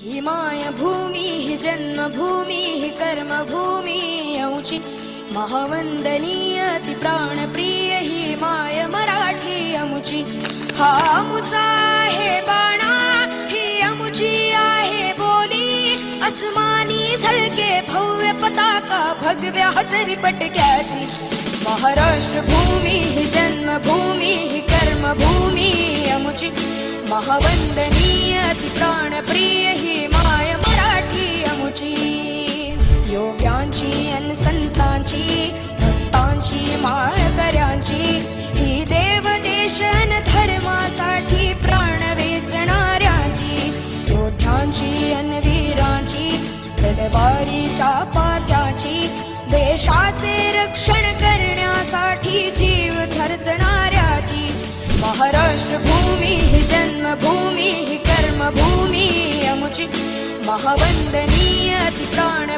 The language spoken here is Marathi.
ही मायभूमी ही जन्मभूमी ही कर्मभूमी अमुची महावंदनीय ती प्राणप्रिय ही माय मराठी अमुची हा अमुचा आहे बाणा ही अमुची आहे बोली अस्मानी झळके भव्य पताका भगव्या हजरी पटक्याची महाराष्ट्र भूमी ही जन्मभूमी ही कर्मभूमी अमुची महावंदनीय ती प्राणप्रिय ही माय मराठी अमुची योग्यांची अन संतांची भक्तांची माळकऱ्यांची ही देवदेश अन धर्मासाठी प्राण वेचणाऱ्यांची योद्ध्यांची अन वीरांची तलवारीच्या पात्याची देशाचे रक्षण करण्यासाठी जीव खर्चणाऱ्याची महाराष्ट्र भूमी ही जन्मभूमी ही कर्मभूमी अमुची महावंदनीय ती प्राण